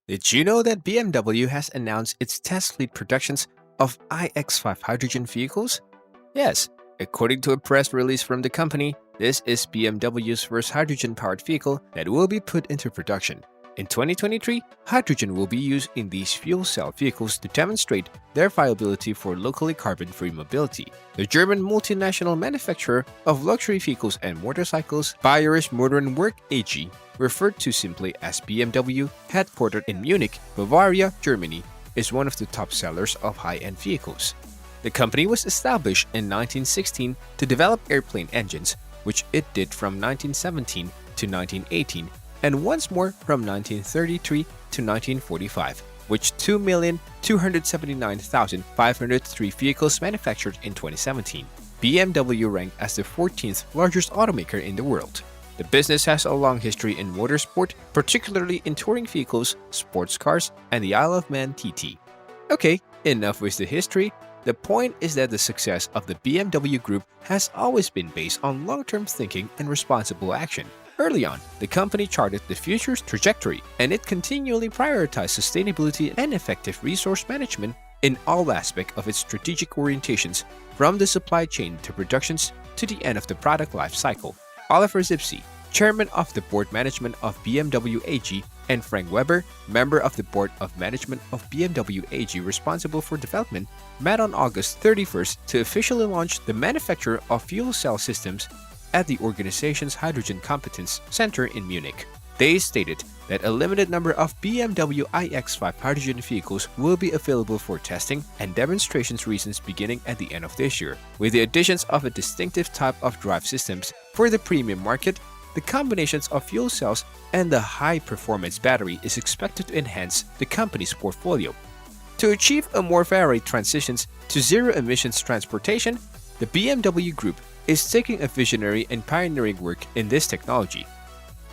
Did you know that BMW has announced its test fleet productions of iX5 hydrogen vehicles? Yes, according to a press release from the company, this is BMW's first hydrogen-powered vehicle that will be put into production. In 2023, hydrogen will be used in these fuel cell vehicles to demonstrate their viability for locally carbon-free mobility. The German multinational manufacturer of luxury vehicles and motorcycles, Bayerische Motorenwerk AG, referred to simply as BMW, headquartered in Munich, Bavaria, Germany, is one of the top sellers of high-end vehicles. The company was established in 1916 to develop airplane engines, which it did from 1917 to 1918, and once more from 1933 to 1945, which 2,279,503 vehicles manufactured in 2017. BMW ranked as the 14th largest automaker in the world. The business has a long history in motorsport, particularly in touring vehicles, sports cars, and the Isle of Man TT. Okay, enough with the history. The point is that the success of the BMW Group has always been based on long-term thinking and responsible action. Early on, the company charted the future's trajectory, and it continually prioritized sustainability and effective resource management in all aspects of its strategic orientations, from the supply chain to productions to the end of the product life cycle. Oliver Zipse, chairman of the board management of BMW AG, and Frank Weber, member of the board of management of BMW AG responsible for development, met on August 31st to officially launch the manufacture of fuel cell systems at the organization's Hydrogen Competence Center in Munich. They stated that a limited number of BMW iX5 hydrogen vehicles will be available for testing and demonstrations reasons beginning at the end of this year. With the additions of a distinctive type of drive systems for the premium market, the combinations of fuel cells and the high-performance battery is expected to enhance the company's portfolio. To achieve a more varied transitions to zero-emissions transportation, the BMW Group is taking a visionary and pioneering work in this technology.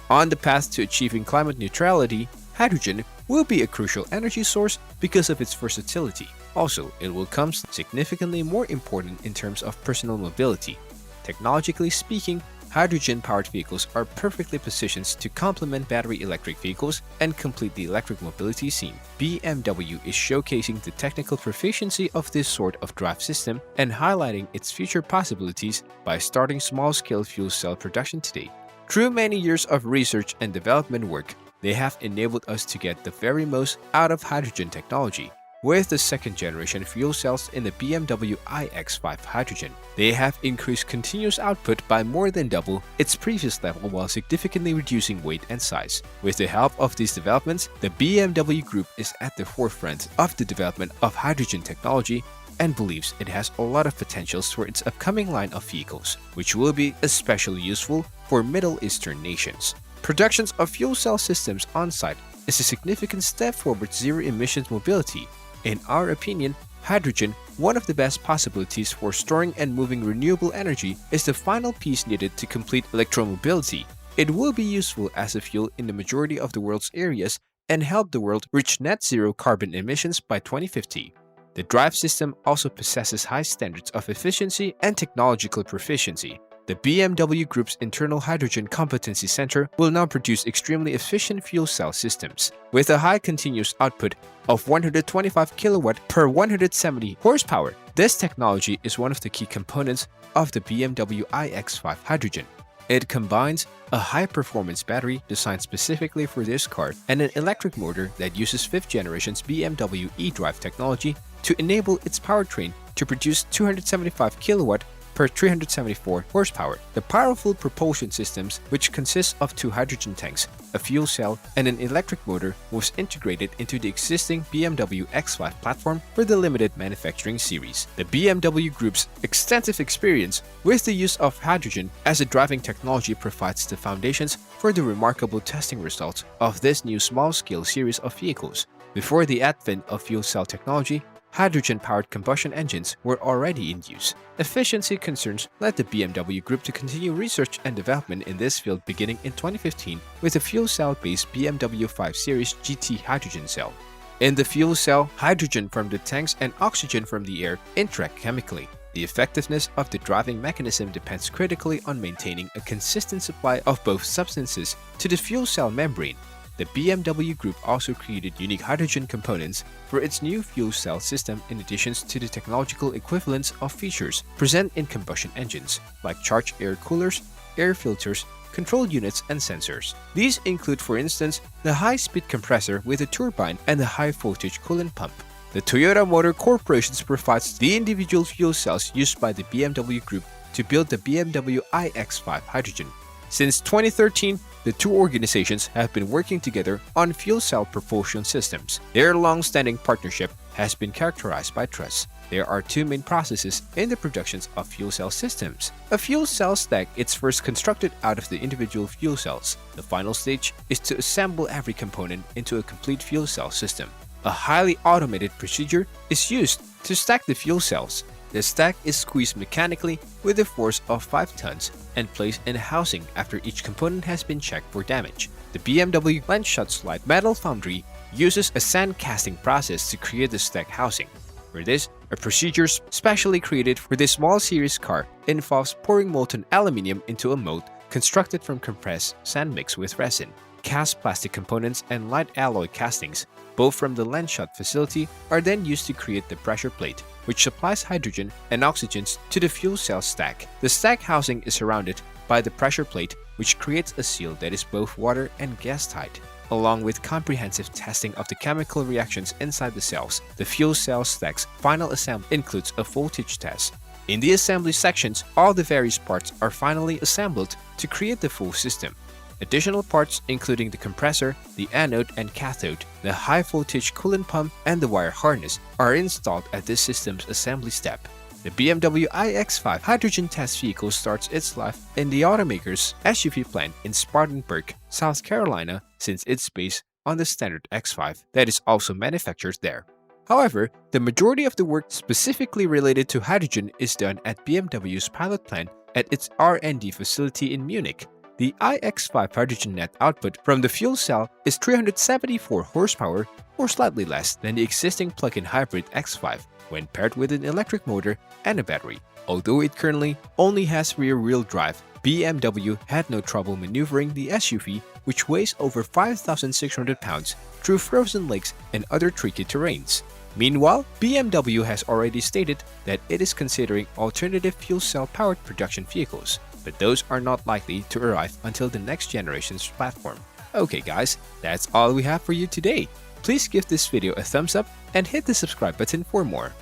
On the path to achieving climate neutrality, hydrogen will be a crucial energy source because of its versatility. Also, it will come significantly more important in terms of personal mobility. Technologically speaking, hydrogen-powered vehicles are perfectly positioned to complement battery electric vehicles and complete the electric mobility scene. BMW is showcasing the technical proficiency of this sort of drive system and highlighting its future possibilities by starting small-scale fuel cell production today. Through many years of research and development work, they have enabled us to get the very most out of hydrogen technology. With the second-generation fuel cells in the BMW iX5 Hydrogen, they have increased continuous output by more than double its previous level while significantly reducing weight and size. With the help of these developments, the BMW Group is at the forefront of the development of hydrogen technology and believes it has a lot of potentials for its upcoming line of vehicles, which will be especially useful for Middle Eastern nations. Productions of fuel cell systems on-site is a significant step forward zero-emissions mobility. In our opinion, hydrogen, one of the best possibilities for storing and moving renewable energy, is the final piece needed to complete electromobility. It will be useful as a fuel in the majority of the world's areas and help the world reach net zero carbon emissions by 2050. The drive system also possesses high standards of efficiency and technological proficiency. The BMW Group's internal Hydrogen Competency Center will now produce extremely efficient fuel cell systems. With a high continuous output of 125 kW per 170 horsepower, this technology is one of the key components of the BMW iX5 Hydrogen. It combines a high-performance battery designed specifically for this car and an electric motor that uses 5th generation's BMW eDrive technology to enable its powertrain to produce 275 kW per 374 horsepower. The powerful propulsion systems, which consists of 2 hydrogen tanks, a fuel cell, and an electric motor, was integrated into the existing BMW X5 platform for the limited manufacturing series. The BMW Group's extensive experience with the use of hydrogen as a driving technology provides the foundations for the remarkable testing results of this new small-scale series of vehicles. Before the advent of fuel cell technology, hydrogen-powered combustion engines were already in use. Efficiency concerns led the BMW Group to continue research and development in this field beginning in 2015 with the fuel cell-based BMW 5 Series GT hydrogen cell. In the fuel cell, hydrogen from the tanks and oxygen from the air interact chemically. The effectiveness of the driving mechanism depends critically on maintaining a consistent supply of both substances to the fuel cell membrane. The BMW Group also created unique hydrogen components for its new fuel cell system in addition to the technological equivalents of features present in combustion engines, like charged air coolers, air filters, control units, and sensors. These include, for instance, the high-speed compressor with a turbine and the high-voltage coolant pump. The Toyota Motor Corporation provides the individual fuel cells used by the BMW Group to build the BMW iX5 Hydrogen. Since 2013, the two organizations have been working together on fuel cell propulsion systems. Their long-standing partnership has been characterized by trust. There are two main processes in the production of fuel cell systems. A fuel cell stack is first constructed out of the individual fuel cells. The final stage is to assemble every component into a complete fuel cell system. A highly automated procedure is used to stack the fuel cells. The stack is squeezed mechanically with a force of 5 tons and placed in a housing after each component has been checked for damage. The BMW lens shot slide metal foundry uses a sand casting process to create the stack housing. For this, a procedure specially created for this small series car involves pouring molten aluminium into a mold constructed from compressed sand mixed with resin. Cast plastic components and light alloy castings, both from the lens shot facility, are then used to create the pressure plate, which supplies hydrogen and oxygen to the fuel cell stack. The stack housing is surrounded by the pressure plate, which creates a seal that is both water and gas tight. Along with comprehensive testing of the chemical reactions inside the cells, the fuel cell stack's final assembly includes a voltage test. In the assembly sections, all the various parts are finally assembled to create the full system. Additional parts, including the compressor, the anode and cathode, the high-voltage coolant pump, and the wire harness, are installed at this system's assembly step. The BMW iX5 hydrogen test vehicle starts its life in the automaker's SUV plant in Spartanburg, South Carolina, since it's based on the standard X5 that is also manufactured there. However, the majority of the work specifically related to hydrogen is done at BMW's pilot plant at its R&D facility in Munich. The iX5 hydrogen net output from the fuel cell is 374 horsepower, or slightly less than the existing plug-in hybrid X5 when paired with an electric motor and a battery. Although it currently only has rear-wheel drive, BMW had no trouble maneuvering the SUV, which weighs over 5,600 pounds, through frozen lakes and other tricky terrains. Meanwhile, BMW has already stated that it is considering alternative fuel cell-powered production vehicles, but those are not likely to arrive until the next generation's platform. Okay guys, that's all we have for you today. Please give this video a thumbs up and hit the subscribe button for more.